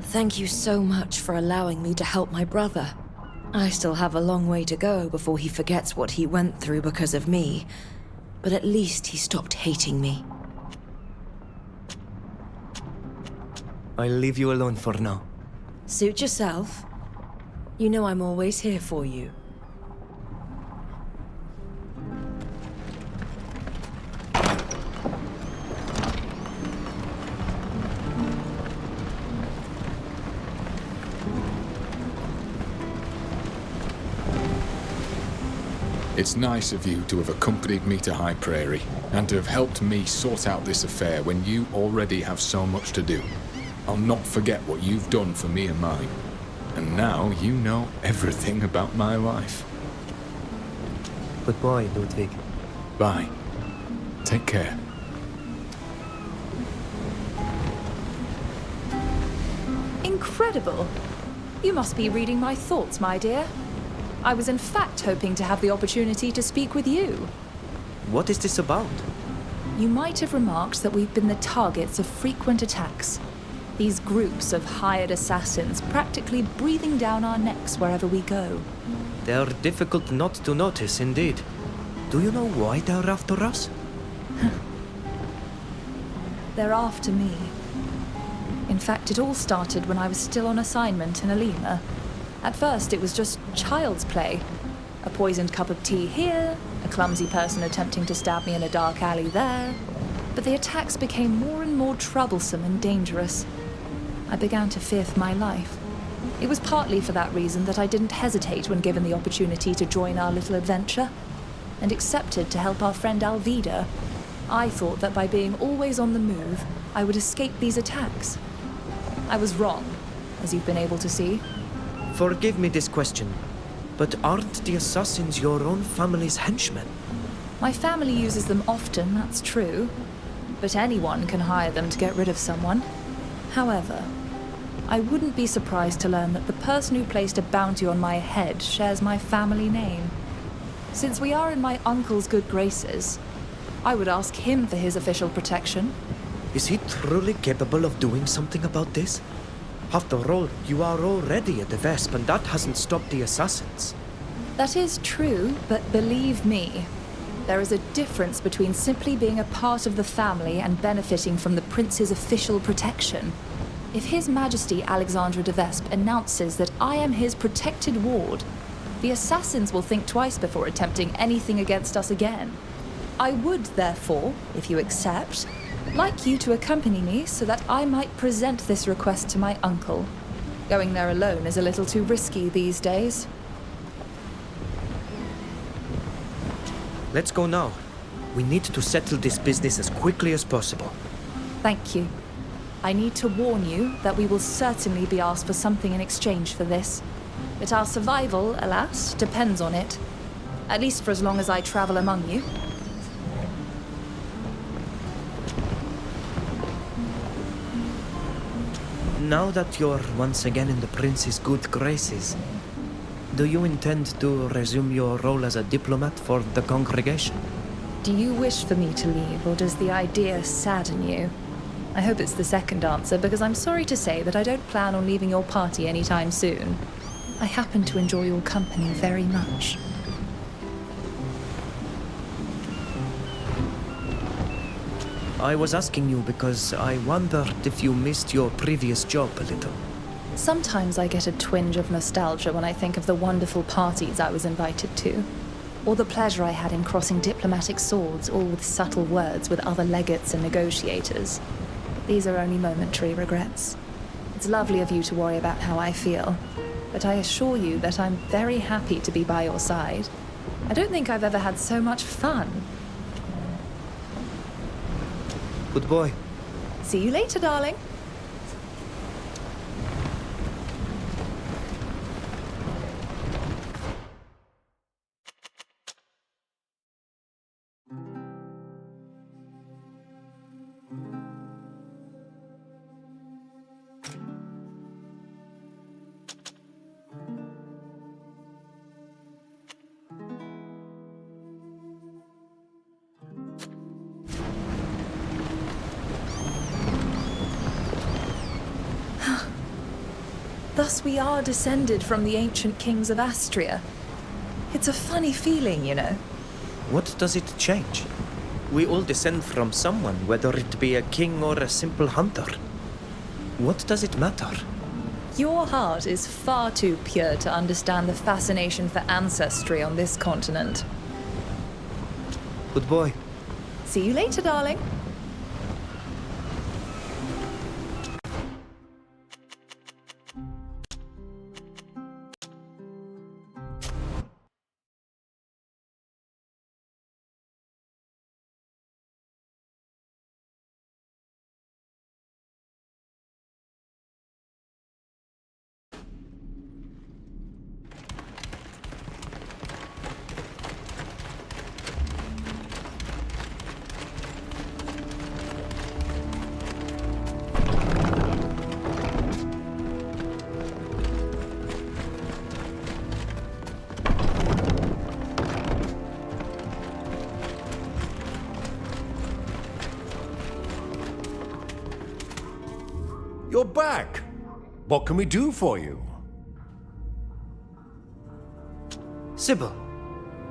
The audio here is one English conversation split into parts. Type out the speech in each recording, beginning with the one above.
Thank you so much for allowing me to help my brother. I still have a long way to go before he forgets what he went through because of me, but at least he stopped hating me. I'll leave you alone for now. Suit yourself. You know I'm always here for you. It's nice of you to have accompanied me to High Prairie, and to have helped me sort out this affair when you already have so much to do. I'll not forget what you've done for me and mine. And now you know everything about my life. Goodbye, Ludwig. Bye. Take care. Incredible! You must be reading my thoughts, my dear. I was in fact hoping to have the opportunity to speak with you. What is this about? You might have remarked that we've been the targets of frequent attacks. These groups of hired assassins practically breathing down our necks wherever we go. They are difficult not to notice, indeed. Do you know why they're after us? They're after me. In fact, it all started when I was still on assignment in Alima. At first, it was just child's play. A poisoned cup of tea here, a clumsy person attempting to stab me in a dark alley there. But the attacks became more and more troublesome and dangerous. I began to fear for my life. It was partly for that reason that I didn't hesitate when given the opportunity to join our little adventure, and accepted to help our friend Alvida. I thought that by being always on the move, I would escape these attacks. I was wrong, as you've been able to see. Forgive me this question, but aren't the assassins your own family's henchmen? My family uses them often, that's true. But anyone can hire them to get rid of someone. However, I wouldn't be surprised to learn that the person who placed a bounty on my head shares my family name. Since we are in my uncle's good graces, I would ask him for his official protection. Is he truly capable of doing something about this? After all, you are already at the Vesp, and that hasn't stopped the assassins. That is true, but believe me, there is a difference between simply being a part of the family and benefiting from the prince's official protection. If His Majesty Alexandra de Vesp announces that I am his protected ward, the assassins will think twice before attempting anything against us again. I would, therefore, if you accept, like you to accompany me so that I might present this request to my uncle. Going there alone is a little too risky these days. Let's go now. We need to settle this business as quickly as possible. Thank you. I need to warn you that we will certainly be asked for something in exchange for this. But our survival, alas, depends on it. At least for as long as I travel among you. Now that you're once again in the prince's good graces, do you intend to resume your role as a diplomat for the congregation? Do you wish for me to leave, or does the idea sadden you? I hope it's the second answer, because I'm sorry to say that I don't plan on leaving your party anytime soon. I happen to enjoy your company very much. I was asking you because I wondered if you missed your previous job a little. Sometimes I get a twinge of nostalgia when I think of the wonderful parties I was invited to, or the pleasure I had in crossing diplomatic swords, all with subtle words with other legates and negotiators. But these are only momentary regrets. It's lovely of you to worry about how I feel, but I assure you that I'm very happy to be by your side. I don't think I've ever had so much fun. Good boy. See you later, darling. Thus we are descended from the ancient kings of Astria. It's a funny feeling, you know. What does it change? We all descend from someone, whether it be a king or a simple hunter. What does it matter? Your heart is far too pure to understand the fascination for ancestry on this continent. Good boy. See you later, darling. You're back! What can we do for you? Sybil,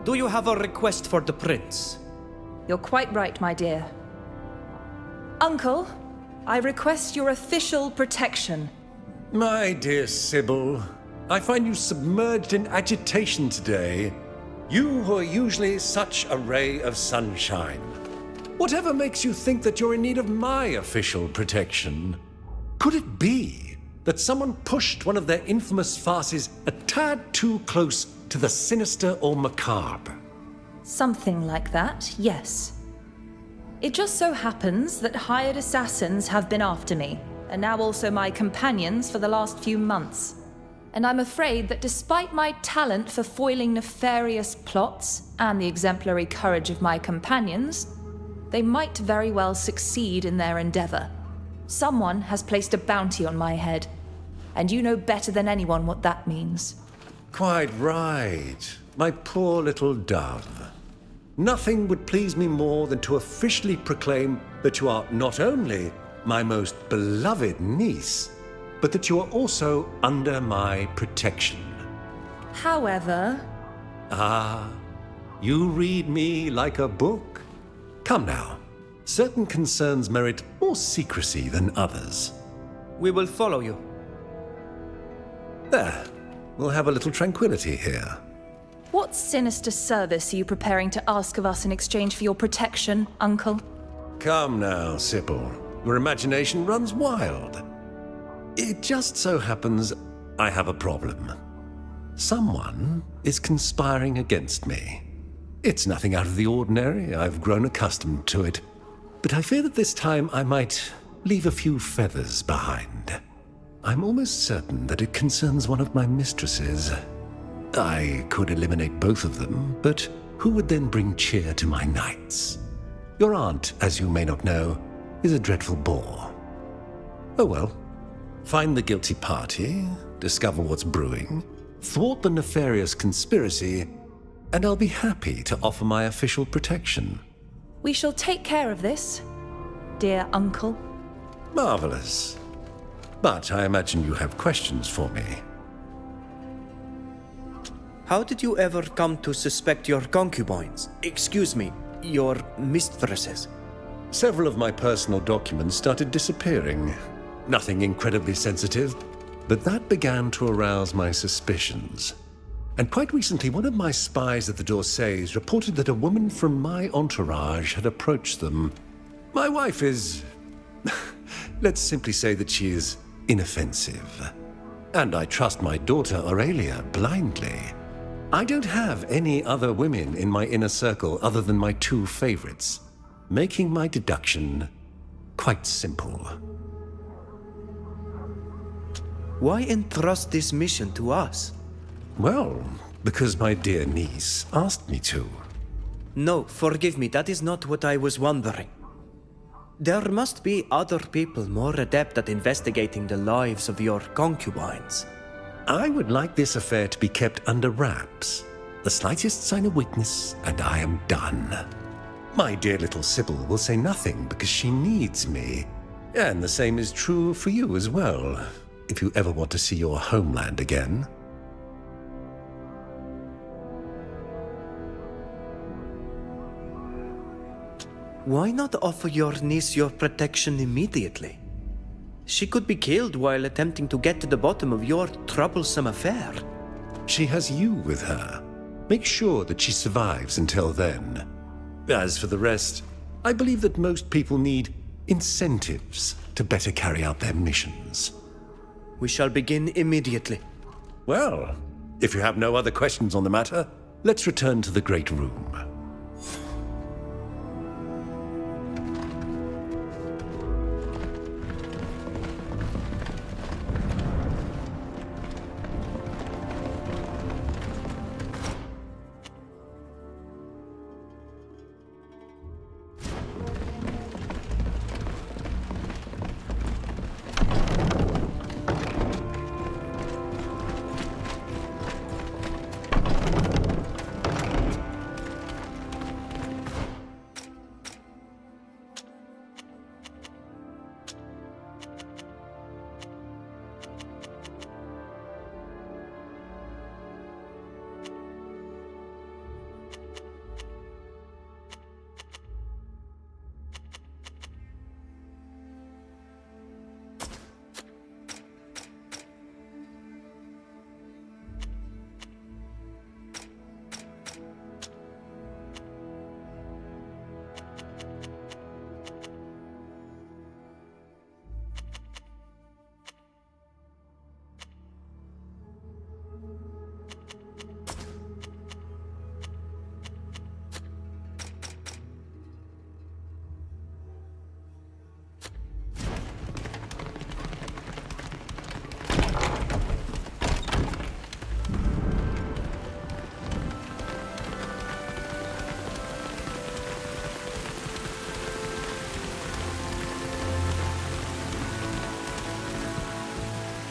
do you have a request for the prince? You're quite right, my dear. Uncle, I request your official protection. My dear Sybil, I find you submerged in agitation today. You who are usually such a ray of sunshine. Whatever makes you think that you're in need of my official protection? Could it be that someone pushed one of their infamous farces a tad too close to the sinister or macabre? Something like that, yes. It just so happens that hired assassins have been after me, and now also my companions for the last few months. And I'm afraid that despite my talent for foiling nefarious plots and the exemplary courage of my companions, they might very well succeed in their endeavor. Someone has placed a bounty on my head, and you know better than anyone what that means. Quite right, my poor little dove. Nothing would please me more than to officially proclaim that you are not only my most beloved niece, but that you are also under my protection. However... Ah, you read me like a book? Come now. Certain concerns merit more secrecy than others. We will follow you. There. We'll have a little tranquility here. What sinister service are you preparing to ask of us in exchange for your protection, Uncle? Come now, Sybil. Your imagination runs wild. It just so happens I have a problem. Someone is conspiring against me. It's nothing out of the ordinary. I've grown accustomed to it. But I fear that this time I might leave a few feathers behind. I'm almost certain that it concerns one of my mistresses. I could eliminate both of them, but who would then bring cheer to my nights? Your aunt, as you may not know, is a dreadful bore. Oh well. Find the guilty party, discover what's brewing, thwart the nefarious conspiracy, and I'll be happy to offer my official protection. We shall take care of this, dear Uncle. Marvelous. But I imagine you have questions for me. How did you ever come to suspect your concubines? Excuse me, your mistresses? Several of my personal documents started disappearing. Nothing incredibly sensitive, but that began to arouse my suspicions. And quite recently, one of my spies at the Dorsays reported that a woman from my entourage had approached them. My wife is... let's simply say that she is inoffensive. And I trust my daughter Aurelia blindly. I don't have any other women in my inner circle other than my two favorites, making my deduction quite simple. Why entrust this mission to us? Well, because my dear niece asked me to. No, forgive me, that is not what I was wondering. There must be other people more adept at investigating the lives of your concubines. I would like this affair to be kept under wraps. The slightest sign of weakness, and I am done. My dear little Sybil will say nothing because she needs me. And the same is true for you as well. if you ever want to see your homeland again. Why not offer your niece your protection immediately? She could be killed while attempting to get to the bottom of your troublesome affair. She has you with her. Make sure that she survives until then. As for the rest, I believe that most people need incentives to better carry out their missions. We shall begin immediately. Well, if you have no other questions on the matter, let's return to the Great Room.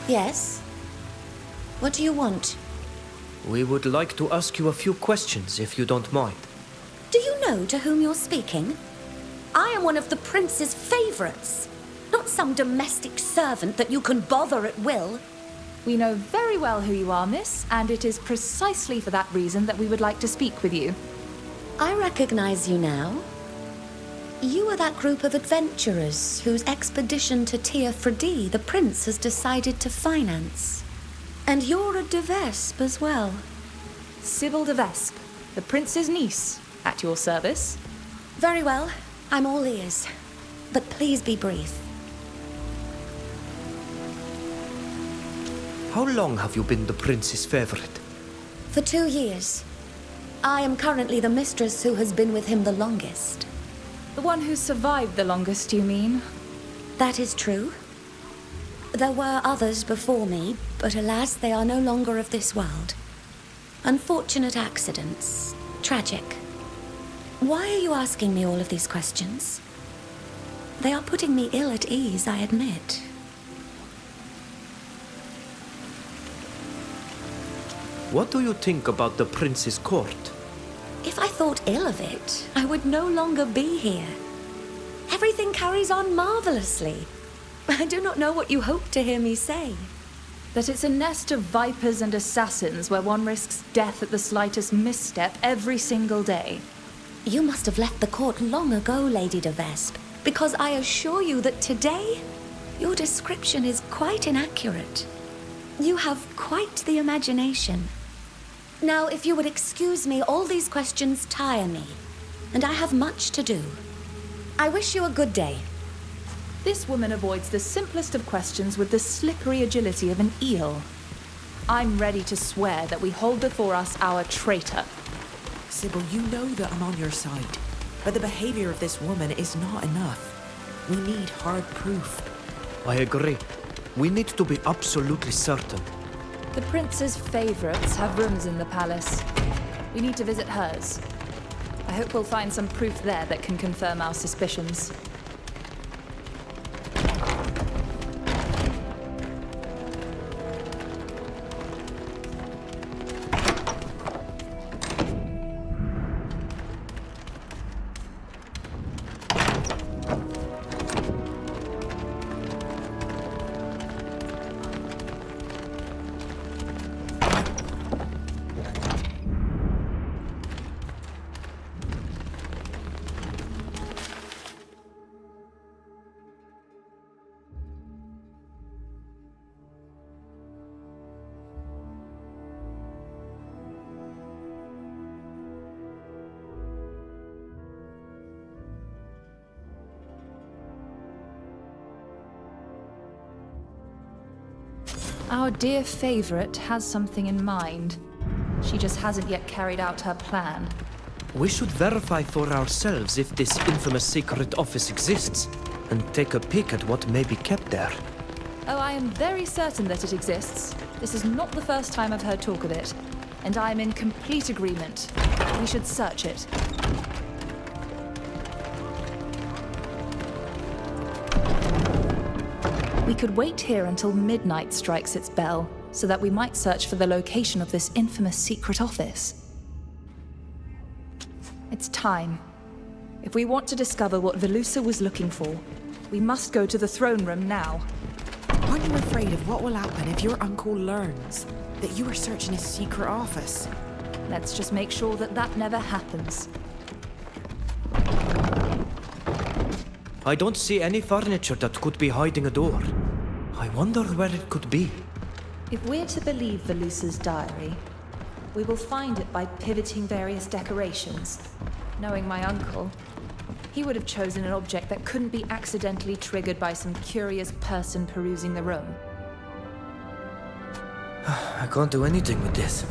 Yes? What do you want? We would like to ask you a few questions, if you don't mind. Do you know to whom you're speaking? I am one of the prince's favorites, not some domestic servant that you can bother at will. We know very well who you are, miss, and it is precisely for that reason that we would like to speak with you. I recognize you now. You are that group of adventurers whose expedition to Tia Fredi the prince has decided to finance. And you're a de Vespe as well. Sybil de Vespe, the prince's niece, at your service. Very well, I'm all ears. But please be brief. How long have you been the prince's favorite? For 2 years. I am currently the mistress who has been with him the longest. The one who survived the longest, you mean? That is true. There were others before me, but alas, they are no longer of this world. Unfortunate accidents. Tragic. Why are you asking me all of these questions? They are putting me ill at ease, I admit. What do you think about the prince's court? If I thought ill of it, I would no longer be here. Everything carries on marvelously. I do not know what you hope to hear me say. That it's a nest of vipers and assassins where one risks death at the slightest misstep every single day. You must have left the court long ago, Lady de Vespe, because I assure you that today, your description is quite inaccurate. You have quite the imagination. Now, if you would excuse me, all these questions tire me, and I have much to do. I wish you a good day. This woman avoids the simplest of questions with the slippery agility of an eel. I'm ready to swear that we hold before us our traitor. Sybil, you know that I'm on your side, but the behavior of this woman is not enough. We need hard proof. I agree. We need to be absolutely certain. The prince's favorites have rooms in the palace. We need to visit hers. I hope we'll find some proof there that can confirm our suspicions. Our dear favorite has something in mind. She just hasn't yet carried out her plan. We should verify for ourselves if this infamous secret office exists, and take a peek at what may be kept there. Oh, I am very certain that it exists. This is not the first time I've heard talk of it, and I am in complete agreement. We should search it. We could wait here until midnight strikes its bell, so that we might search for the location of this infamous secret office. It's time. If we want to discover what Velusa was looking for, we must go to the throne room now. Aren't you afraid of what will happen if your uncle learns that you are searching his secret office? Let's just make sure that that never happens. I don't see any furniture that could be hiding a door. I wonder where it could be. If we're to believe Velusa's diary, we will find it by pivoting various decorations. Knowing my uncle, he would have chosen an object that couldn't be accidentally triggered by some curious person perusing the room. I can't do anything with this.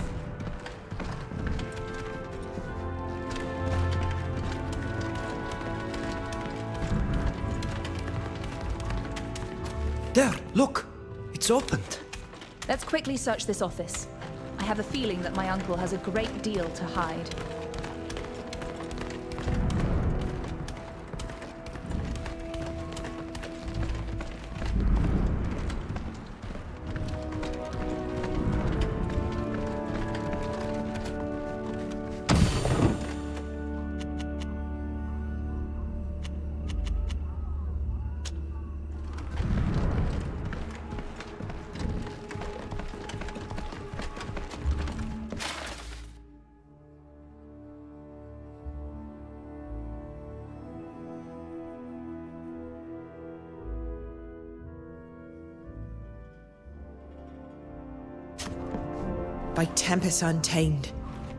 There, look! It's opened. Let's quickly search this office. I have a feeling that my uncle has a great deal to hide. By Tempest Untamed.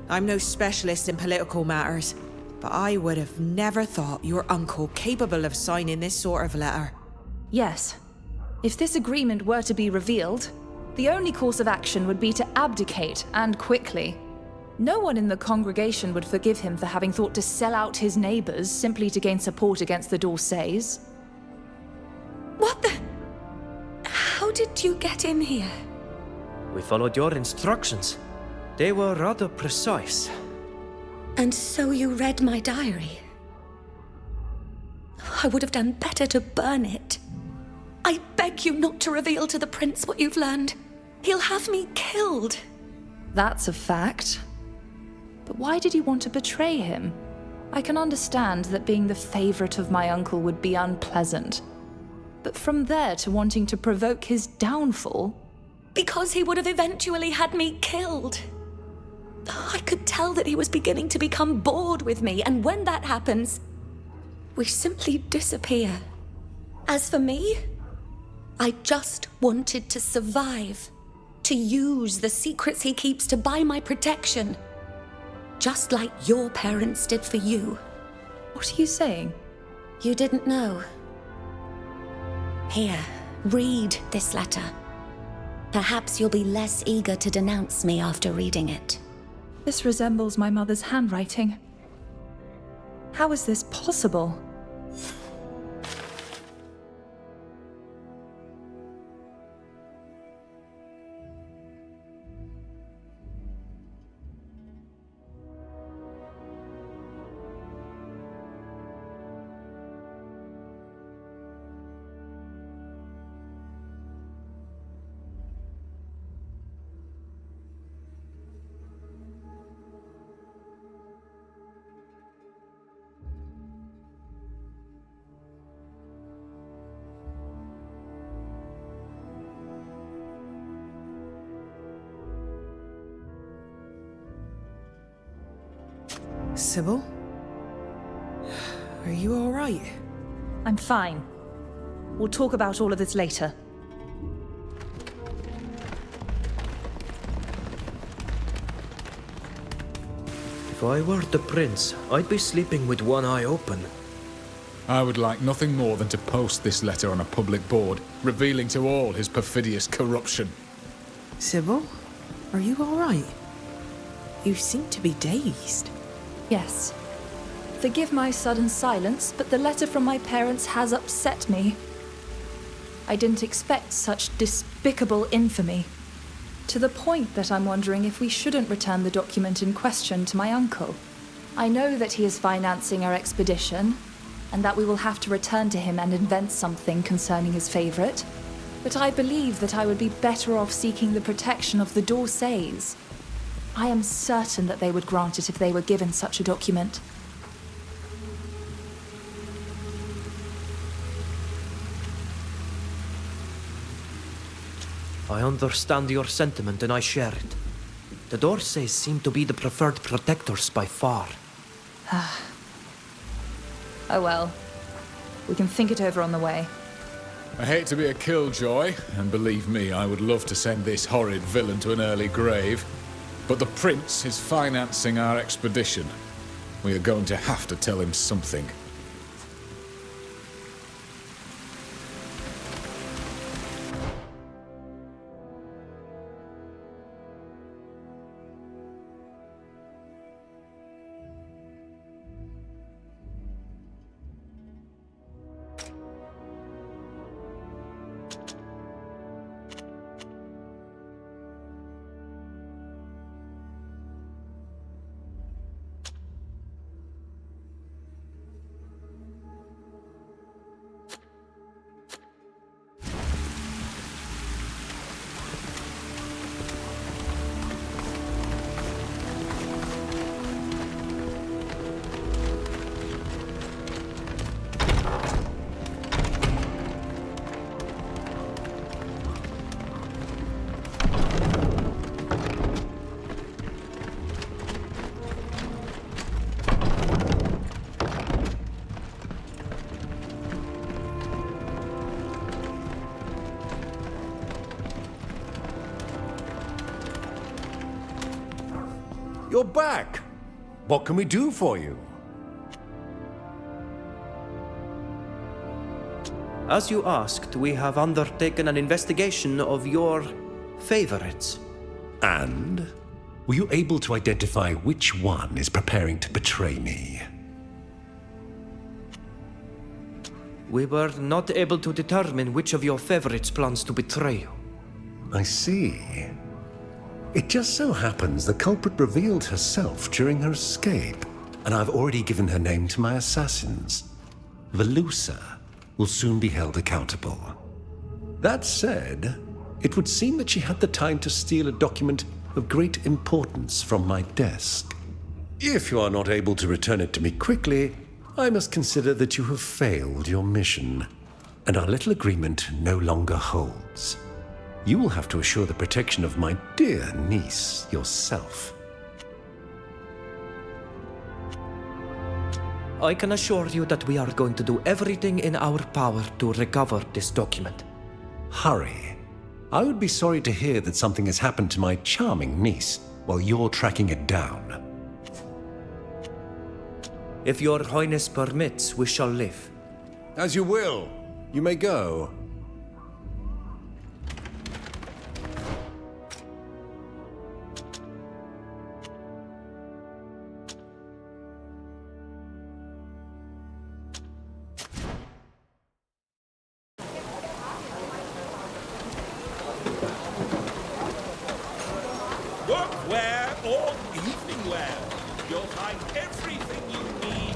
I'm no specialist in political matters, but I would have never thought your uncle capable of signing this sort of letter. Yes. If this agreement were to be revealed, the only course of action would be to abdicate, and quickly. No one in the congregation would forgive him for having thought to sell out his neighbors simply to gain support against the Dorsays. What the? How did you get in here? We followed your instructions. They were rather precise. And so you read my diary? I would have done better to burn it. I beg you not to reveal to the prince what you've learned. He'll have me killed. That's a fact. But why did you want to betray him? I can understand that being the favorite of my uncle would be unpleasant. But from there to wanting to provoke his downfall... Because he would have eventually had me killed. I could tell that he was beginning to become bored with me, and when that happens, we simply disappear. As for me, I just wanted to survive, to use the secrets he keeps to buy my protection, just like your parents did for you. What are you saying? You didn't know. Here, read this letter. Perhaps you'll be less eager to denounce me after reading it. This resembles my mother's handwriting. How is this possible? Sybil? Are you all right? I'm fine. We'll talk about all of this later. If I were the prince, I'd be sleeping with one eye open. I would like nothing more than to post this letter on a public board, revealing to all his perfidious corruption. Sybil, are you all right? You seem to be dazed. Yes. Forgive my sudden silence, but the letter from my parents has upset me. I didn't expect such despicable infamy. To the point that I'm wondering if we shouldn't return the document in question to my uncle. I know that he is financing our expedition, and that we will have to return to him and invent something concerning his favorite. But I believe that I would be better off seeking the protection of the D'Orsays. I am certain that they would grant it if they were given such a document. I understand your sentiment and I share it. The D'Orsays seem to be the preferred protectors by far. Oh well. We can think it over on the way. I hate to be a killjoy, and believe me, I would love to send this horrid villain to an early grave. But the Prince is financing our expedition. We are going to have to tell him something. You're back! What can we do for you? As you asked, we have undertaken an investigation of your favorites. And? Were you able to identify which one is preparing to betray me? We were not able to determine which of your favorites plans to betray you. I see. It just so happens the culprit revealed herself during her escape, and I've already given her name to my assassins. Velusa will soon be held accountable. That said, it would seem that she had the time to steal a document of great importance from my desk. If you are not able to return it to me quickly, I must consider that you have failed your mission, and our little agreement no longer holds. You will have to assure the protection of my dear niece yourself. I can assure you that we are going to do everything in our power to recover this document. Hurry. I would be sorry to hear that something has happened to my charming niece while you're tracking it down. If your highness permits, we shall live. As you will. You may go. Workwear or evening wear, you'll find everything you need.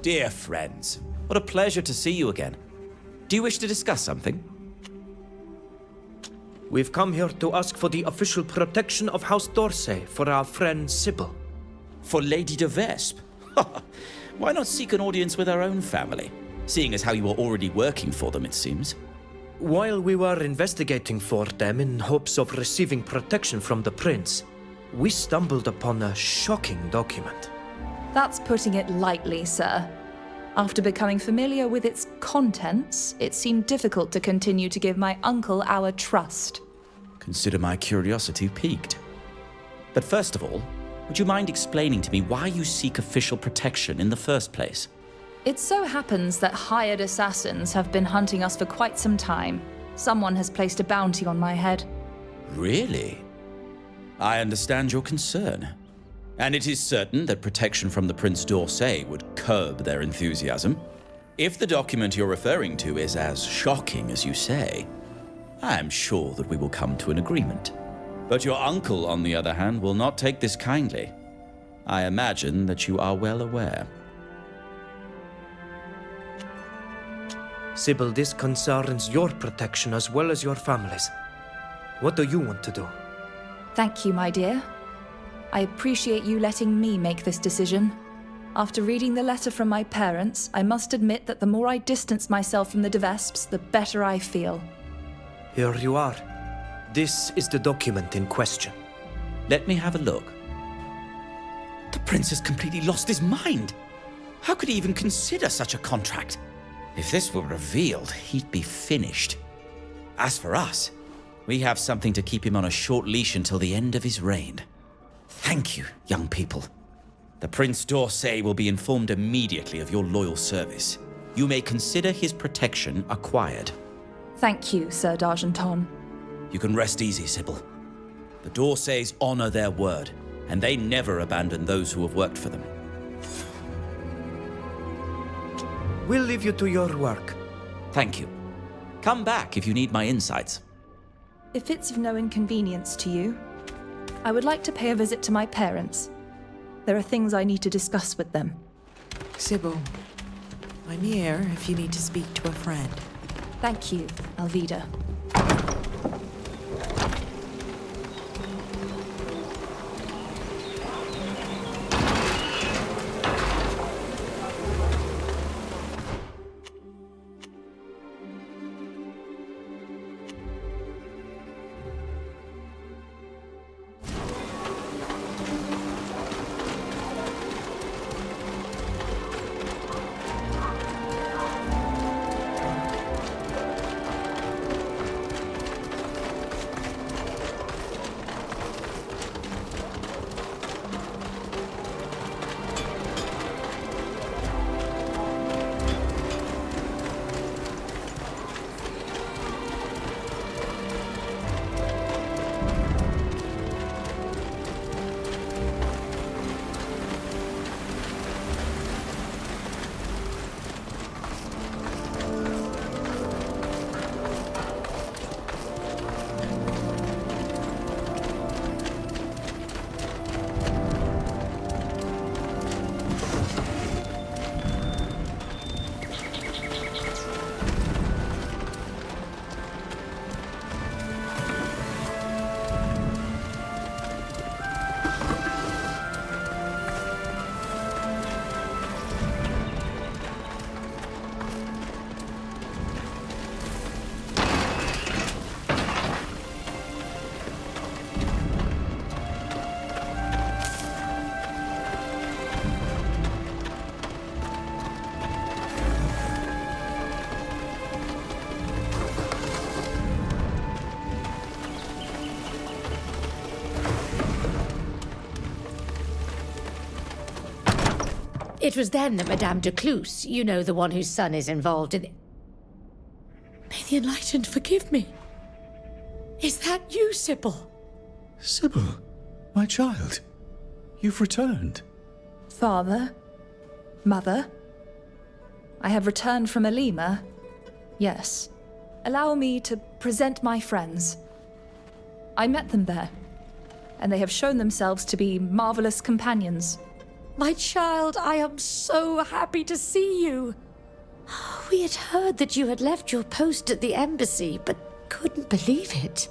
Dear friends, what a pleasure to see you again. Do you wish to discuss something? We've come here to ask for the official protection of House Dorsey for our friend Sybil. For Lady de Vespe? Why not seek an audience with our own family? Seeing as how you are already working for them, it seems. While we were investigating for them in hopes of receiving protection from the prince, we stumbled upon a shocking document. That's putting it lightly, sir. After becoming familiar with its contents, it seemed difficult to continue to give my uncle our trust. Consider my curiosity piqued. But first of all, would you mind explaining to me why you seek official protection in the first place? It so happens that hired assassins have been hunting us for quite some time. Someone has placed a bounty on my head. Really? I understand your concern. And it is certain that protection from the Prince d'Orsay would curb their enthusiasm. If the document you're referring to is as shocking as you say, I am sure that we will come to an agreement. But your uncle, on the other hand, will not take this kindly. I imagine that you are well aware. Sybil, this concerns your protection as well as your family's. What do you want to do? Thank you, my dear. I appreciate you letting me make this decision. After reading the letter from my parents, I must admit that the more I distance myself from the de Vespes, the better I feel. Here you are. This is the document in question. Let me have a look. The prince has completely lost his mind. How could he even consider such a contract? If this were revealed, he'd be finished. As for us, we have something to keep him on a short leash until the end of his reign. Thank you, young people. The Prince d'Orsay will be informed immediately of your loyal service. You may consider his protection acquired. Thank you, Sir d'Argenton. You can rest easy, Sybil. The d'Orsays honor their word, and they never abandon those who have worked for them. We'll leave you to your work. Thank you. Come back if you need my insights. If it's of no inconvenience to you, I would like to pay a visit to my parents. There are things I need to discuss with them. Sybil, I'm here if you need to speak to a friend. Thank you, Alvida. It was then that Madame de Cluse, you know, the one whose son is involved in... May the Enlightened forgive me. Is that you, Sybil? Sybil, my child, you've returned. Father? Mother? I have returned from Elima. Yes. Allow me to present my friends. I met them there, and they have shown themselves to be marvelous companions. My child, I am so happy to see you. We had heard that you had left your post at the embassy, but couldn't believe it.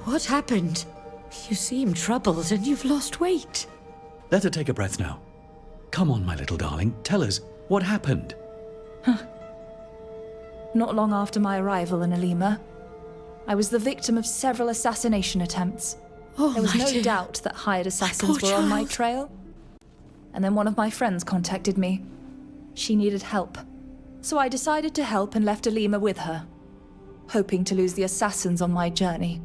What happened? You seem troubled and you've lost weight. Let her take a breath now. Come on, my little darling, tell us, what happened? Not long after my arrival in Alima, I was the victim of several assassination attempts. There was no doubt that hired assassins were on my trail. And then one of my friends contacted me. She needed help. So I decided to help and left Alima with her, hoping to lose the assassins on my journey.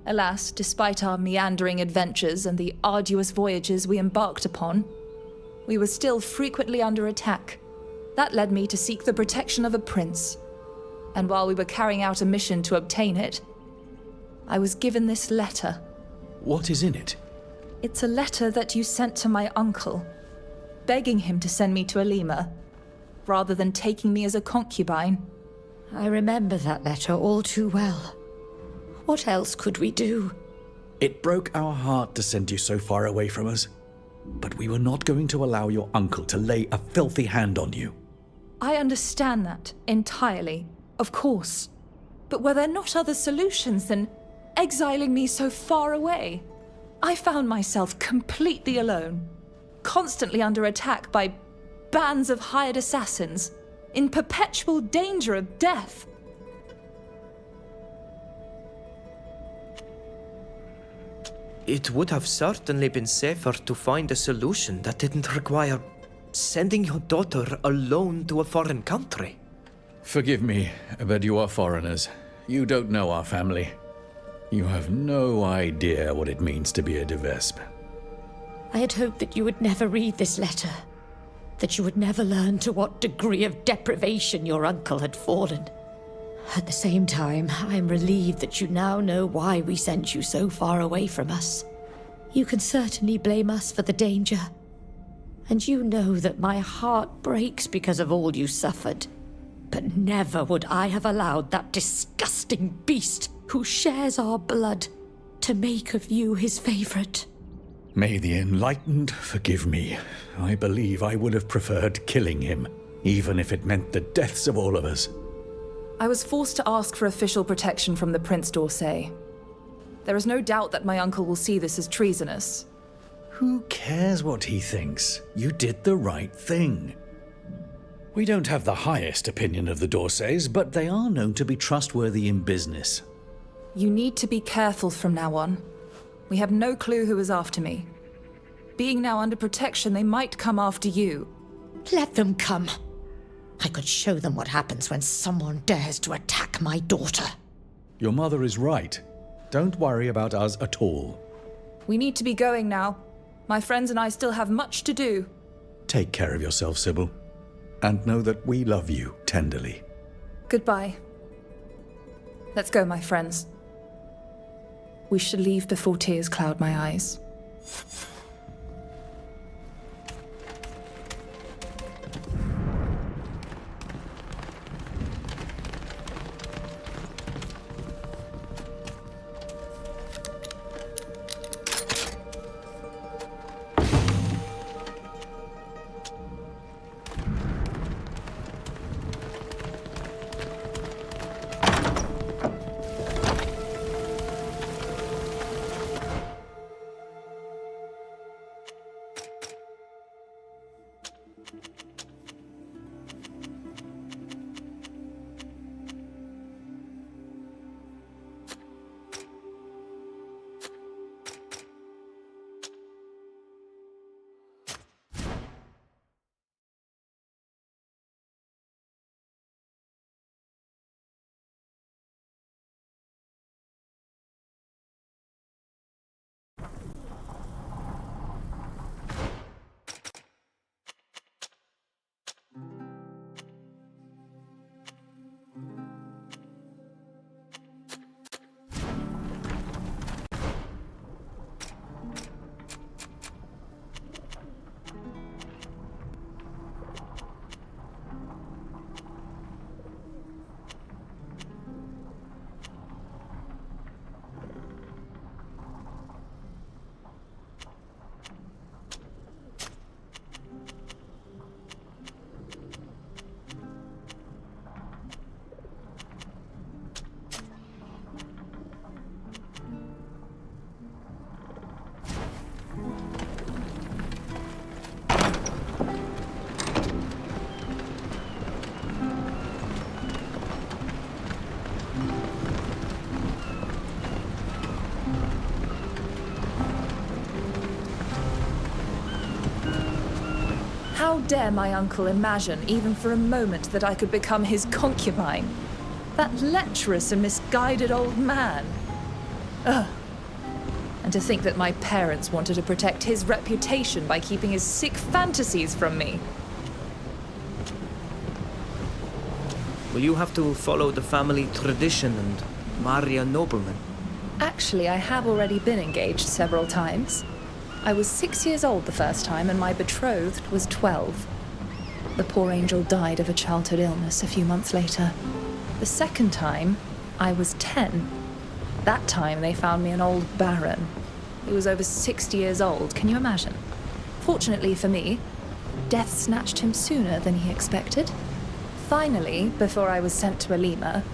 Alas, despite our meandering adventures and the arduous voyages we embarked upon, we were still frequently under attack. That led me to seek the protection of a prince. And while we were carrying out a mission to obtain it, I was given this letter. What is in it? It's a letter that you sent to my uncle, begging him to send me to Alima, rather than taking me as a concubine. I remember that letter all too well. What else could we do? It broke our heart to send you so far away from us, but we were not going to allow your uncle to lay a filthy hand on you. I understand that entirely, of course. But were there not other solutions than exiling me so far away? I found myself completely alone, constantly under attack by bands of hired assassins, in perpetual danger of death. It would have certainly been safer to find a solution that didn't require sending your daughter alone to a foreign country. Forgive me, but you are foreigners. You don't know our family. You have no idea what it means to be a de Vespe. I had hoped that you would never read this letter, that you would never learn to what degree of deprivation your uncle had fallen. At the same time, I am relieved that you now know why we sent you so far away from us. You can certainly blame us for the danger. And you know that my heart breaks because of all you suffered. But never would I have allowed that disgusting beast who shares our blood to make of you his favorite. May the enlightened forgive me. I believe I would have preferred killing him, even if it meant the deaths of all of us. I was forced to ask for official protection from the Prince d'Orsay. There is no doubt that my uncle will see this as treasonous. Who cares what he thinks? You did the right thing. We don't have the highest opinion of the d'Orsays, but they are known to be trustworthy in business. You need to be careful from now on. We have no clue who is after me. Being now under protection, they might come after you. Let them come. I could show them what happens when someone dares to attack my daughter. Your mother is right. Don't worry about us at all. We need to be going now. My friends and I still have much to do. Take care of yourself, Sybil. And know that we love you tenderly. Goodbye. Let's go, my friends. We should leave before tears cloud my eyes. How dare my uncle imagine, even for a moment, that I could become his concubine? That lecherous and misguided old man. Ugh. And to think that my parents wanted to protect his reputation by keeping his sick fantasies from me. Will you have to follow the family tradition and marry a nobleman? Actually, I have already been engaged several times. I was 6 years old the first time, and my betrothed was 12. The poor angel died of a childhood illness a few months later. The second time, I was 10. That time, they found me an old baron. He was over 60 years old, can you imagine? Fortunately for me, death snatched him sooner than he expected. Finally, before I was sent to Alima,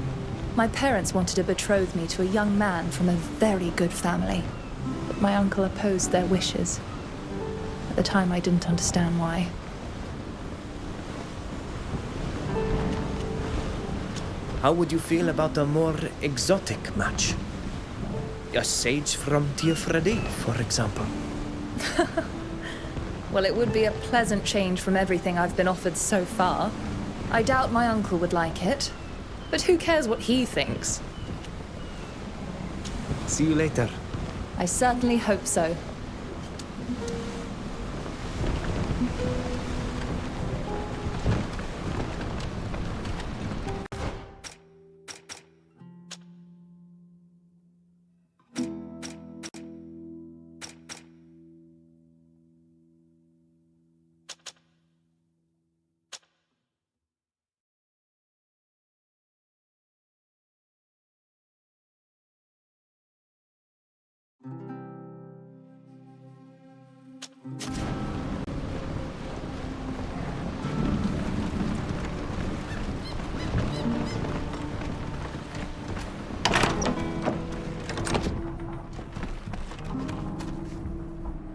my parents wanted to betroth me to a young man from a very good family. But my uncle opposed their wishes. At the time, I didn't understand why. How would you feel about a more exotic match? A sage from Tiafredi, for example. Well, it would be a pleasant change from everything I've been offered so far. I doubt my uncle would like it. But who cares what he thinks? See you later. I certainly hope so.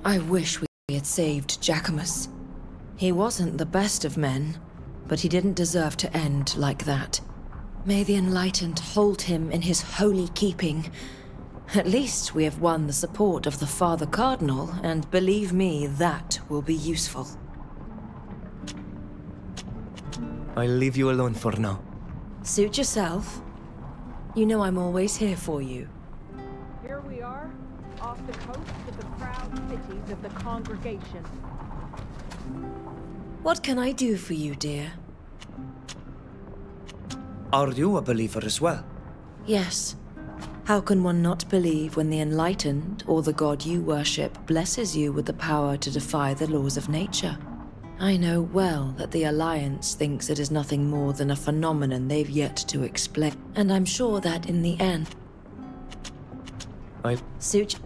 I wish we had saved Jacquemus. He wasn't the best of men, but he didn't deserve to end like that. May the Enlightened hold him in his holy keeping. At least we have won the support of the Father Cardinal, and believe me, that will be useful. I'll leave you alone for now. Suit yourself. You know I'm always here for you. Here we are, off the coast of the proud cities of the congregation. What can I do for you, dear? Are you a believer as well? Yes. How can one not believe when the Enlightened, or the god you worship, blesses you with the power to defy the laws of nature? I know well that the Alliance thinks it is nothing more than a phenomenon they've yet to explain, and I'm sure that in the end... Suit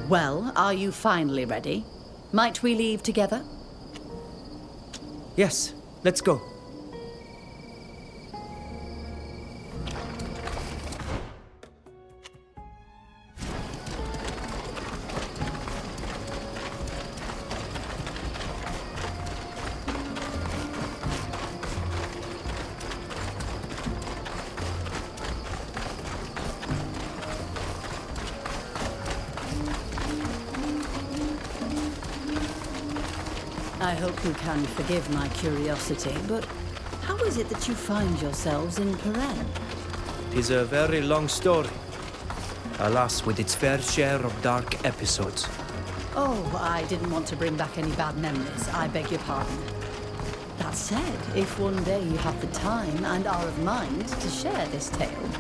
Well, are you finally ready? Might we leave together? Yes, let's go. I hope you can forgive my curiosity, but how is it that you find yourselves in Peren? Tis a very long story. Alas, with its fair share of dark episodes. Oh, I didn't want to bring back any bad memories. I beg your pardon. That said, if one day you have the time and are of mind to share this tale...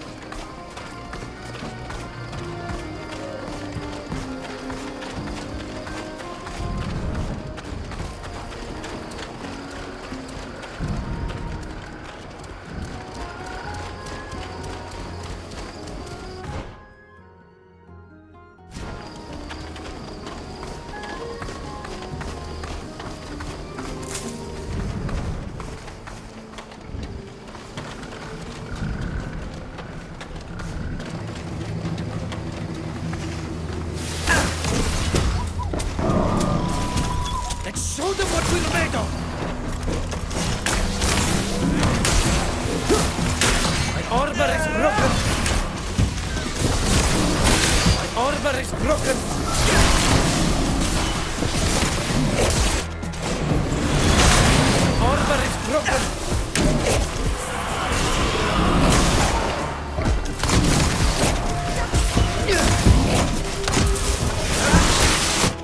Show them what we're made of! My armor is broken! My armor is broken! My armor is broken!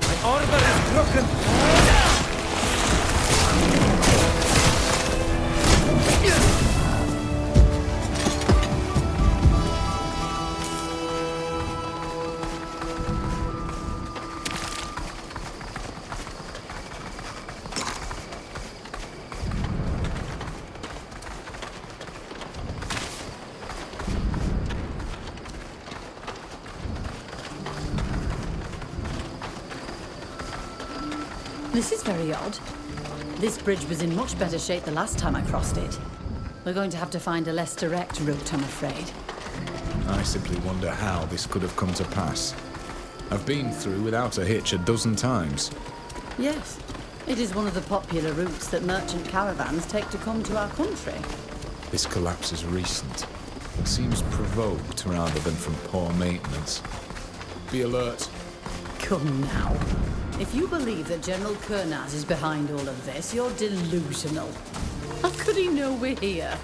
My armor is broken! This is very odd. This bridge was in much better shape the last time I crossed it. We're going to have to find a less direct route, I'm afraid. I simply wonder how this could have come to pass. I've been through without a hitch a dozen times. Yes, it is one of the popular routes that merchant caravans take to come to our country. This collapse is recent. It seems provoked rather than from poor maintenance. Be alert. Come now. If you believe that General Kurnaz is behind all of this, you're delusional. How could he know we're here?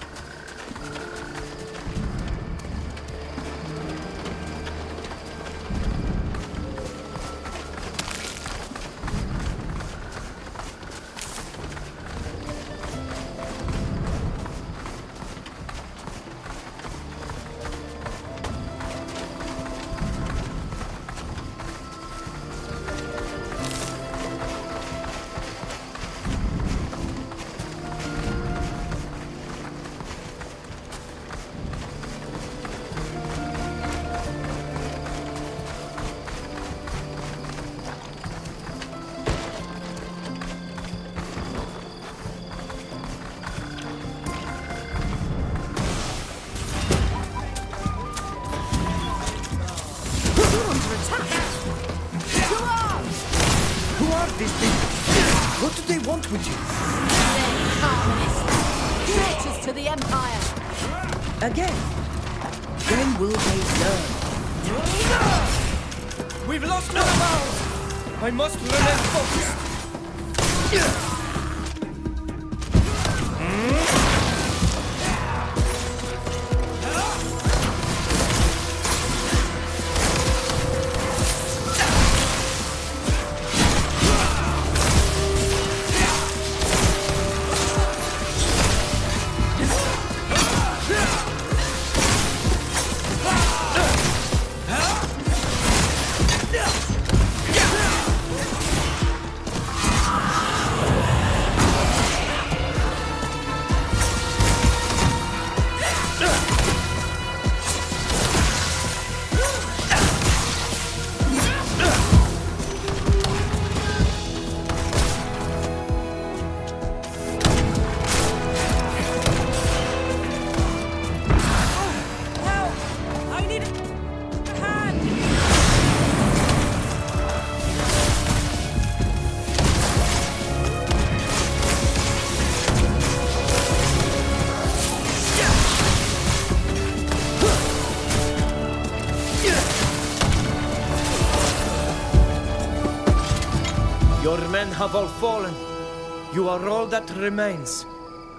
What do they want with you? Traitors to the Empire! Again? When will they learn? We've lost our bounds! I must remain focused! Your men have all fallen. You are all that remains.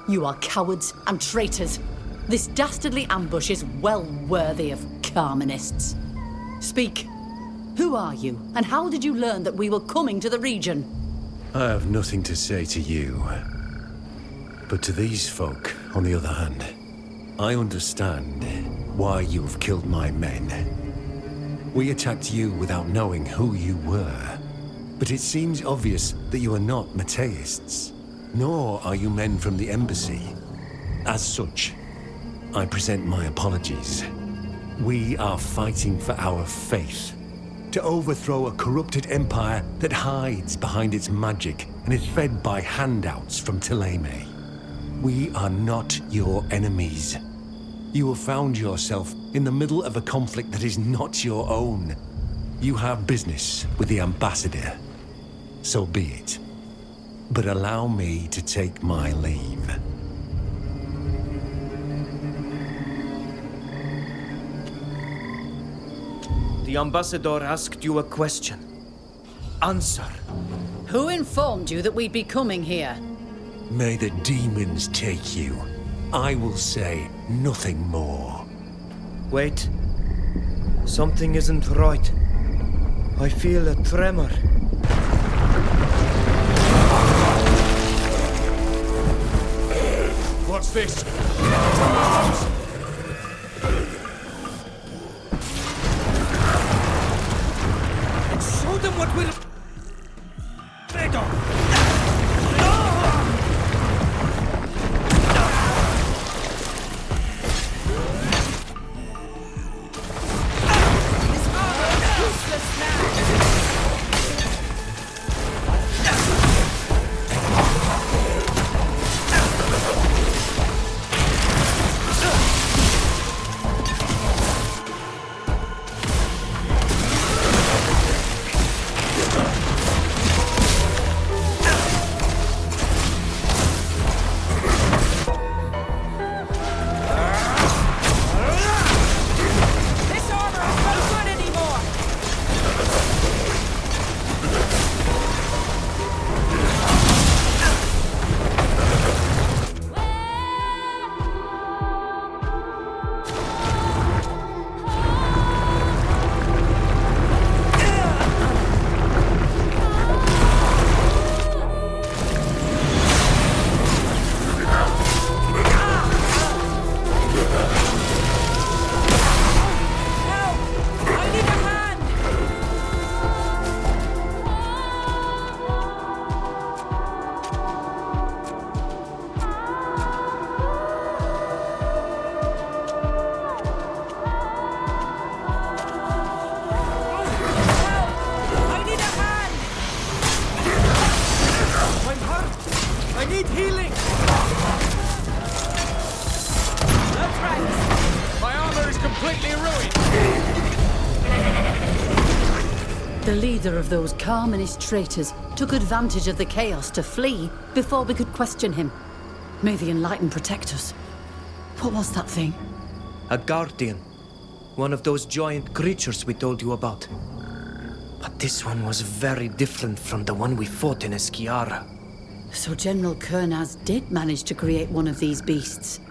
You are cowards and traitors. This dastardly ambush is well worthy of Carminists. Speak. Who are you, and how did you learn that we were coming to the region? I have nothing to say to you. But to these folk, on the other hand, I understand why you have killed my men. We attacked you without knowing who you were. But it seems obvious that you are not Mateists, nor are you men from the embassy. As such, I present my apologies. We are fighting for our faith, to overthrow a corrupted empire that hides behind its magic and is fed by handouts from Thélème. We are not your enemies. You have found yourself in the middle of a conflict that is not your own. You have business with the ambassador. So be it. But allow me to take my leave. The ambassador asked you a question. Answer. Who informed you that we'd be coming here? May the demons take you. I will say nothing more. Wait. Something isn't right. I feel a tremor. What's this? Show them what we're made of! The leader of those Carmenist traitors took advantage of the chaos to flee before we could question him. May the Enlightened protect us. What was that thing? A guardian. One of those giant creatures we told you about. But this one was very different from the one we fought in Esquiara. So General Kernaz did manage to create one of these beasts.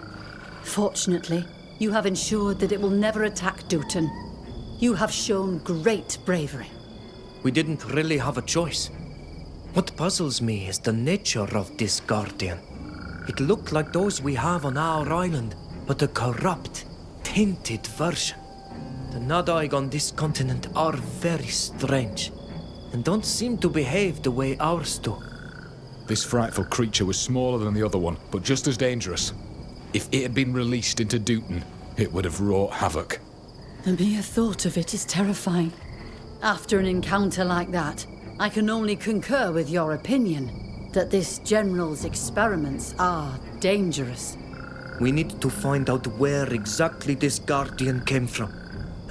Fortunately, you have ensured that it will never attack Dutton. You have shown great bravery. We didn't really have a choice. What puzzles me is the nature of this guardian. It looked like those we have on our island, but a corrupt, tainted version. The Nadaig on this continent are very strange, and don't seem to behave the way ours do. This frightful creature was smaller than the other one, but just as dangerous. If it had been released into Dutton, it would have wrought havoc. The mere thought of it is terrifying. After an encounter like that, I can only concur with your opinion that this General's experiments are dangerous. We need to find out where exactly this guardian came from,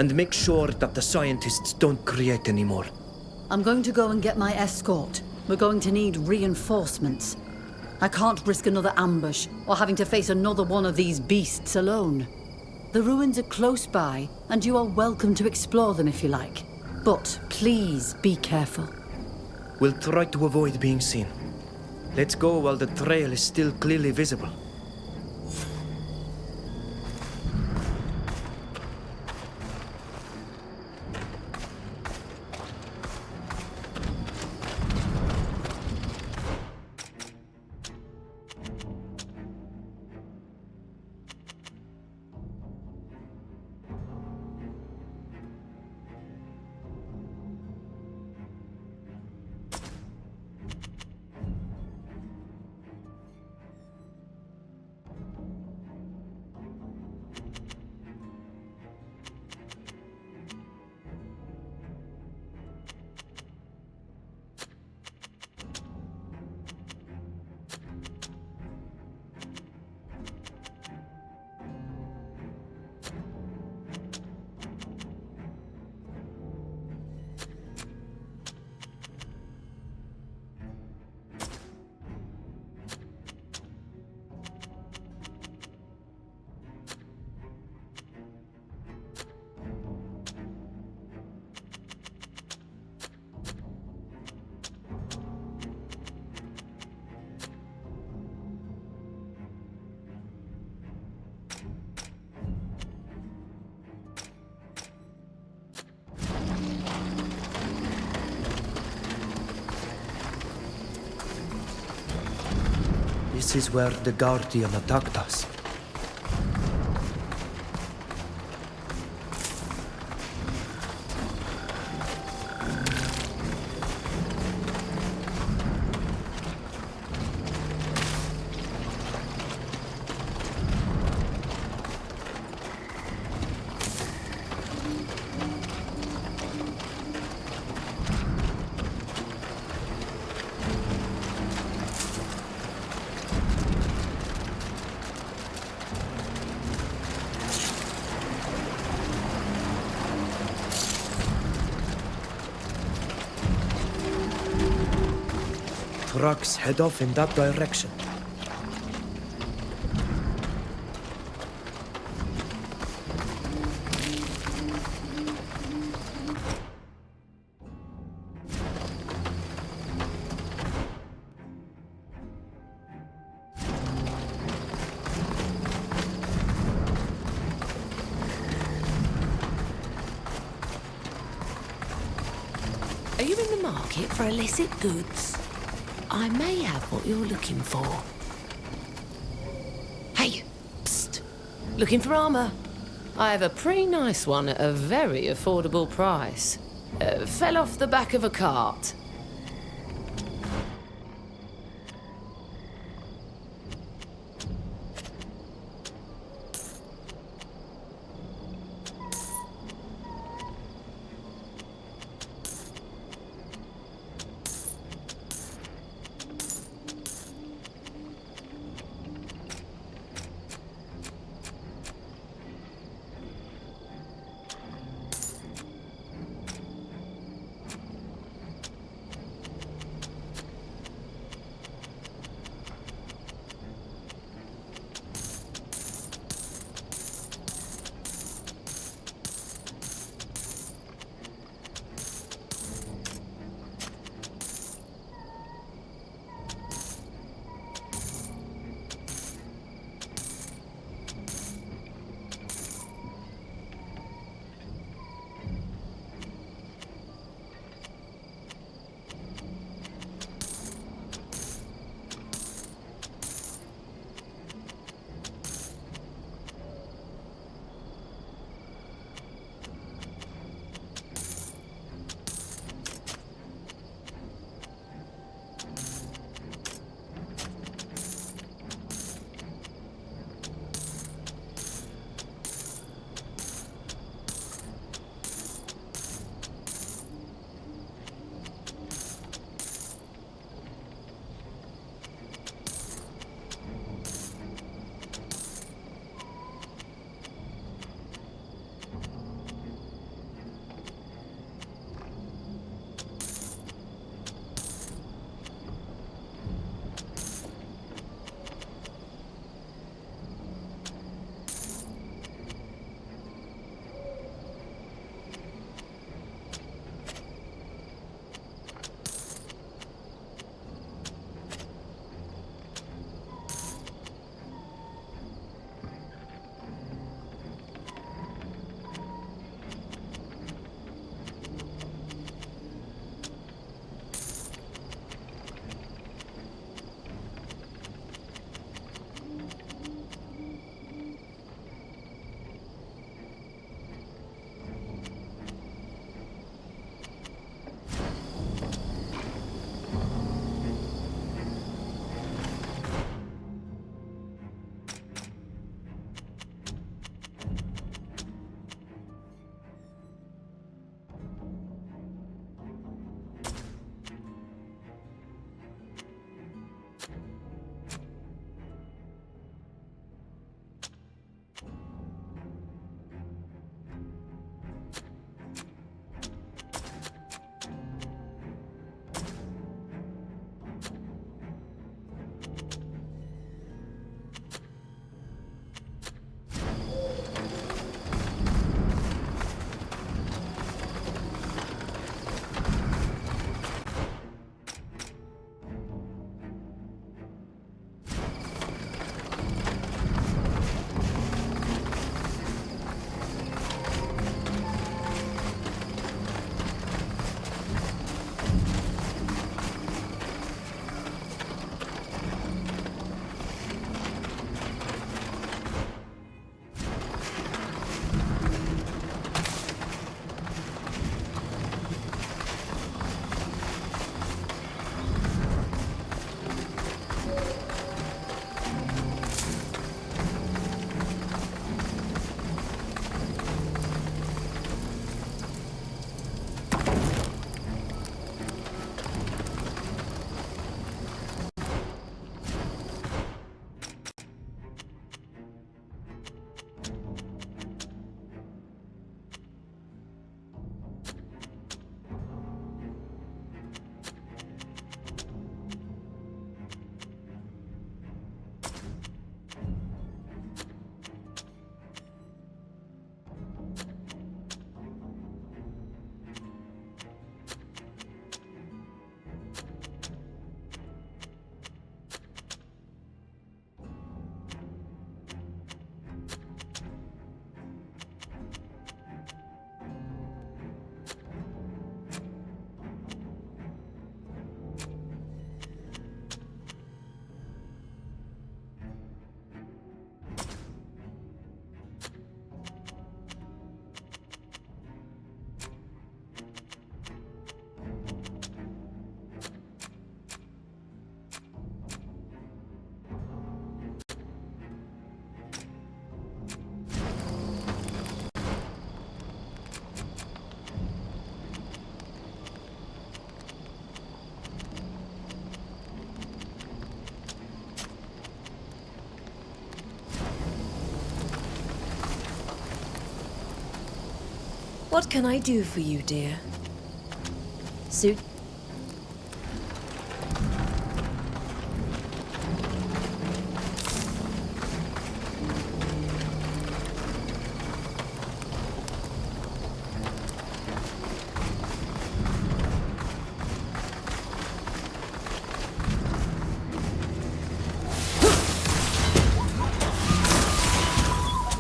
and make sure that the scientists don't create any more. I'm going to go and get my escort. We're going to need reinforcements. I can't risk another ambush or having to face another one of these beasts alone. The ruins are close by, and you are welcome to explore them if you like. But please be careful. We'll try to avoid being seen. Let's go while the trail is still clearly visible. This is where the Guardian attacked us. Trucks head off in that direction. Are you in the market for illicit goods? I may have what you're looking for. Hey, psst. Looking for armor? I have a pretty nice one at a very affordable price. Fell off the back of a cart. What can I do for you, dear? Suit.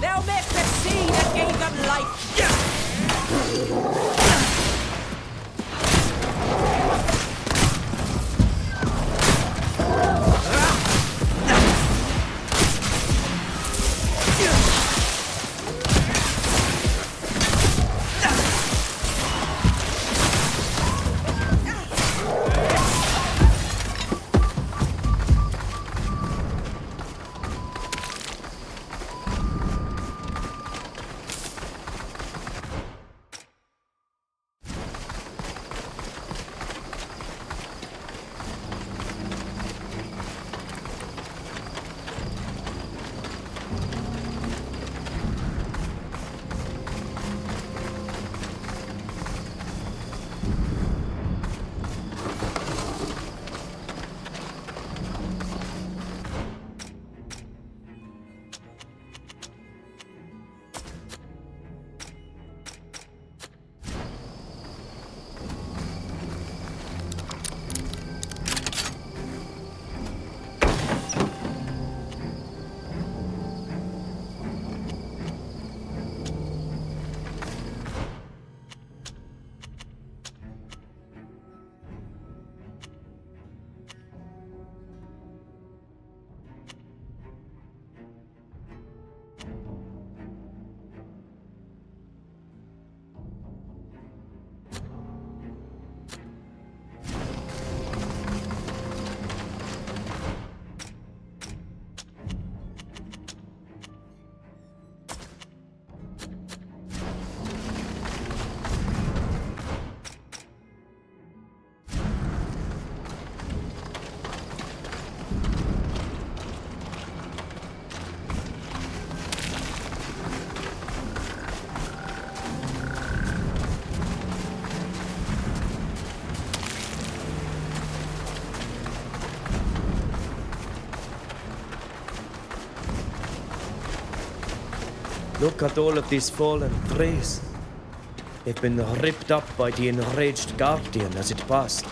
They'll miss the sea that gave them life. Look at all of these fallen trees. They've been ripped up by the enraged Guardian as it passed.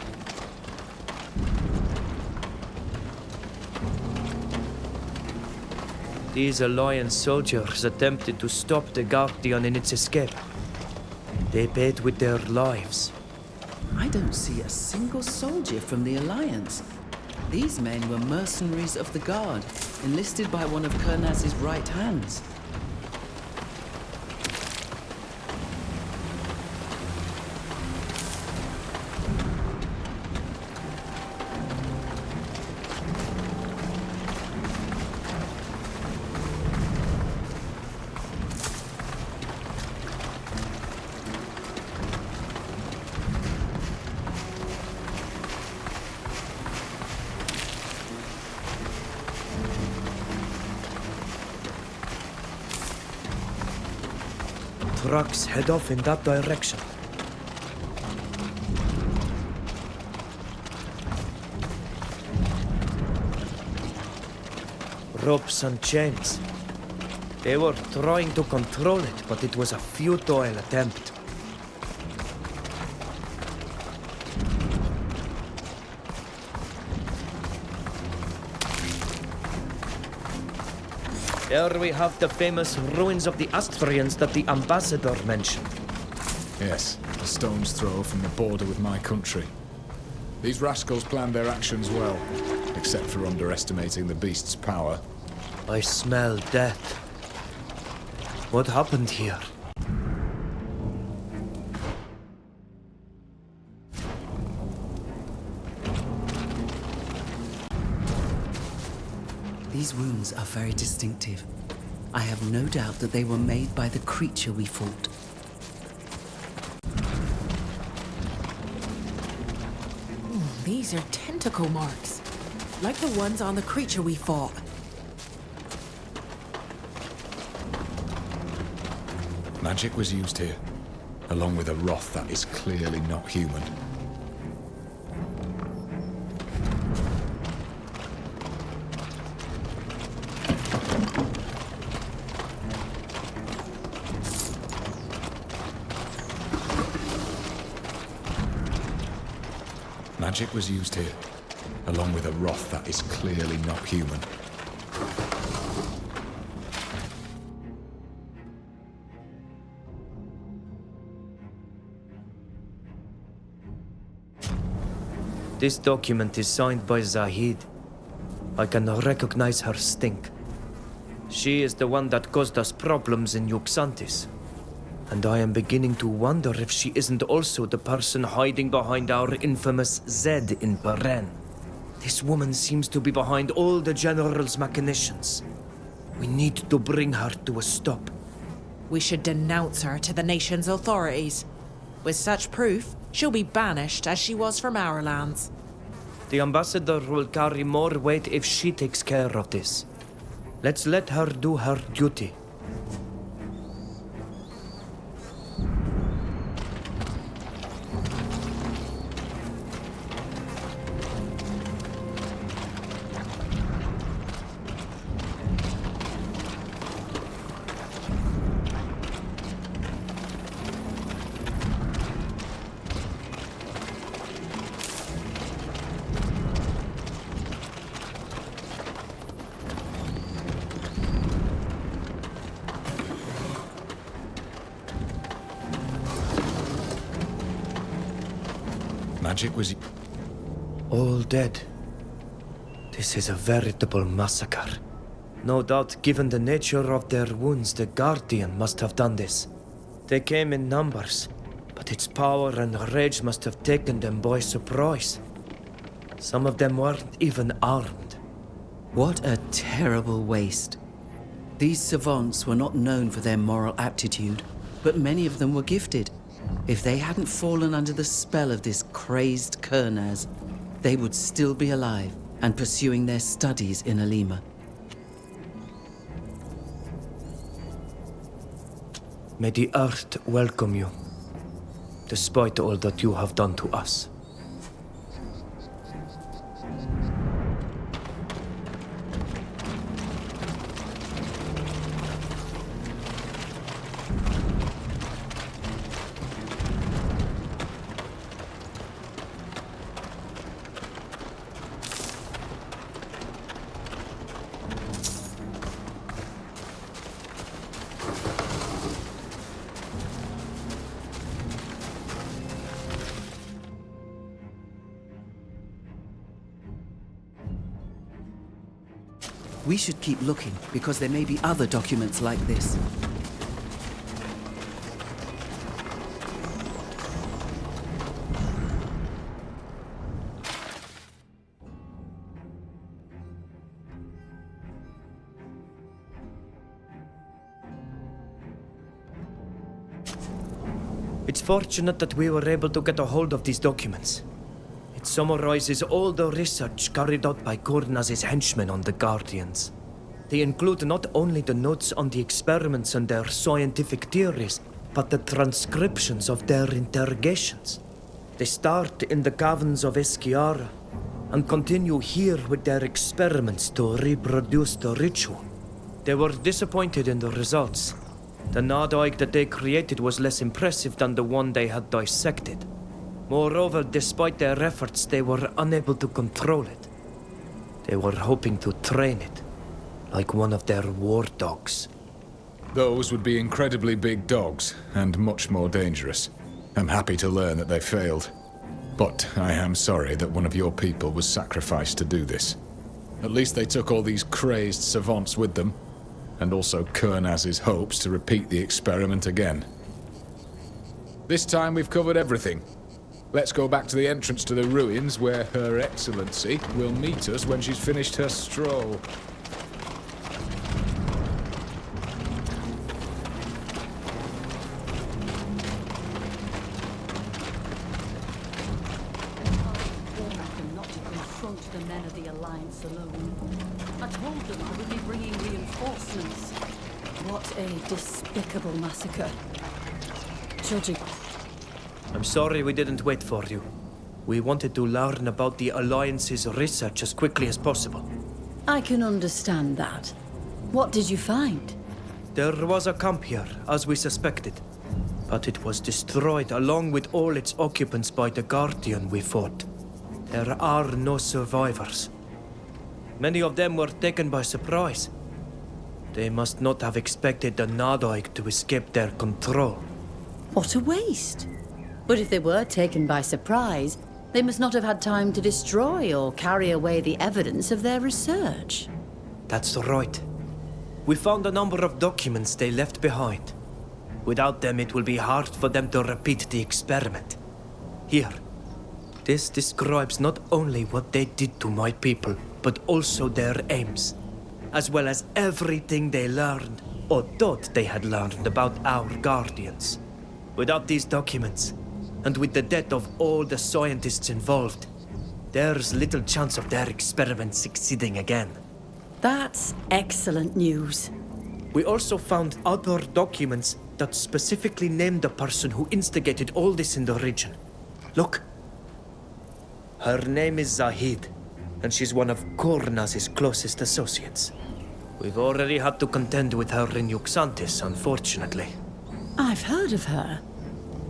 These Alliance soldiers attempted to stop the Guardian in its escape. They paid with their lives. I don't see a single soldier from the Alliance. These men were mercenaries of the Guard, enlisted by one of Kernaz's right hands. Trucks head off in that direction. Ropes and chains. They were trying to control it, but it was a futile attempt. There we have the famous ruins of the Astrians that the ambassador mentioned. Yes, a stone's throw from the border with my country. These rascals planned their actions well, except for underestimating the beast's power. I smell death. What happened here? These wounds are very distinctive. I have no doubt that they were made by the creature we fought. These are tentacle marks, like the ones on the creature we fought. Magic was used here. along with a wrath that is clearly not human. Magic was used here, along with a wrath that is clearly not human. This document is signed by Zahid. I can recognize her stink. She is the one that caused us problems in Yuxantis. And I am beginning to wonder if she isn't also the person hiding behind our infamous Z in Beren. This woman seems to be behind all the General's machinations. We need to bring her to a stop. We should denounce her to the nation's authorities. With such proof, she'll be banished as she was from our lands. The ambassador will carry more weight if she takes care of this. Let's let her do her duty. Magic was... All dead. This is a veritable massacre. No doubt, given the nature of their wounds, the Guardian must have done this. They came in numbers, but its power and rage must have taken them by surprise. Some of them weren't even armed. What a terrible waste. These savants were not known for their moral aptitude, but many of them were gifted. If they hadn't fallen under the spell of this crazed Kurnaz, they would still be alive and pursuing their studies in Alima. May the earth welcome you, despite all that you have done to us. We should keep looking, because there may be other documents like this. It's fortunate that we were able to get a hold of these documents. It summarizes all the research carried out by Kurnaz's henchmen on the Guardians. They include not only the notes on the experiments and their scientific theories, but the transcriptions of their interrogations. They start in the caverns of Esquiara and continue here with their experiments to reproduce the ritual. They were disappointed in the results. The Nadaig that they created was less impressive than the one they had dissected. Moreover, despite their efforts, they were unable to control it. They were hoping to train it, like one of their war dogs. Those would be incredibly big dogs, and much more dangerous. I'm happy to learn that they failed. But I am sorry that one of your people was sacrificed to do this. At least they took all these crazed savants with them, and also Kurnaz's hopes to repeat the experiment again. This time we've covered everything. Let's go back to the entrance to the ruins where Her Excellency will meet us when she's finished her stroll. Not to confront the men of the Alliance alone. I told them I would be bringing reinforcements. What a despicable massacre. judging. I'm sorry we didn't wait for you. We wanted to learn about the Alliance's research as quickly as possible. I can understand that. What did you find? There was a camp here, as we suspected. But it was destroyed along with all its occupants by the Guardian we fought. There are no survivors. Many of them were taken by surprise. They must not have expected the Nadoig to escape their control. What a waste. But if they were taken by surprise, they must not have had time to destroy or carry away the evidence of their research. That's right. We found a number of documents they left behind. Without them, it will be hard for them to repeat the experiment. Here. This describes not only what they did to my people, but also their aims, as well as everything they learned, or thought they had learned about our Guardians. Without these documents, and with the death of all the scientists involved, there's little chance of their experiment succeeding again. That's excellent news. We also found other documents that specifically named the person who instigated all this in the region. Look. Her name is Zahid, and she's one of Kornaz's closest associates. We've already had to contend with her in Yuxantis, unfortunately. I've heard of her.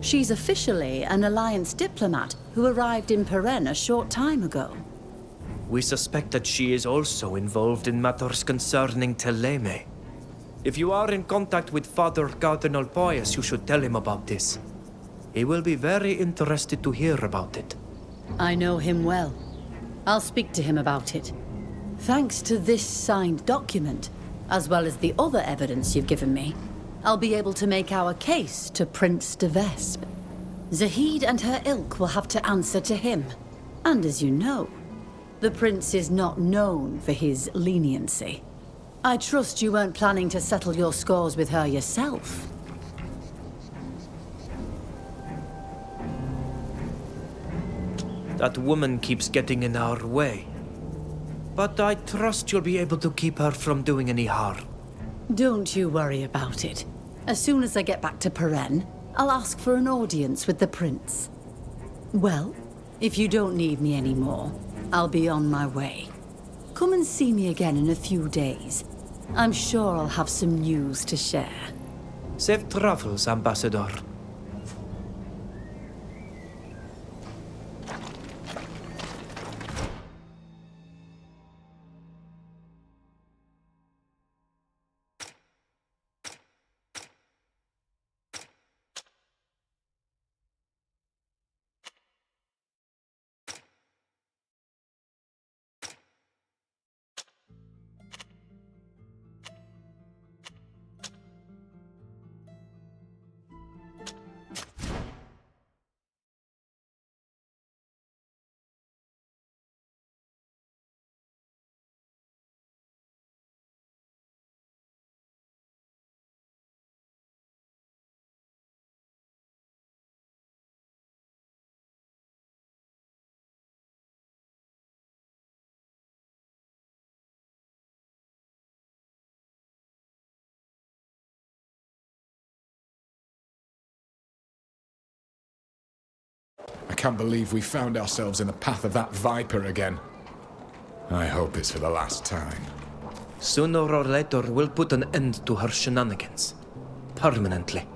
She's officially an Alliance diplomat who arrived in Peren a short time ago. We suspect that she is also involved in matters concerning Teleme. If you are in contact with Father Cardinal Pius, you should tell him about this. He will be very interested to hear about it. I know him well. I'll speak to him about it. Thanks to this signed document, as well as the other evidence you've given me, I'll be able to make our case to Prince de Vespe. Zahid and her ilk will have to answer to him. And as you know, the prince is not known for his leniency. I trust you weren't planning to settle your scores with her yourself. That woman keeps getting in our way. But I trust you'll be able to keep her from doing any harm. Don't you worry about it. As soon as I get back to Peren, I'll ask for an audience with the prince. Well, if you don't need me anymore, I'll be on my way. Come and see me again in a few days. I'm sure I'll have some news to share. Safe travels, Ambassador. I can't believe we found ourselves in the path of that Viper again. I hope it's for the last time. Sooner or later, we'll put an end to her shenanigans. Permanently.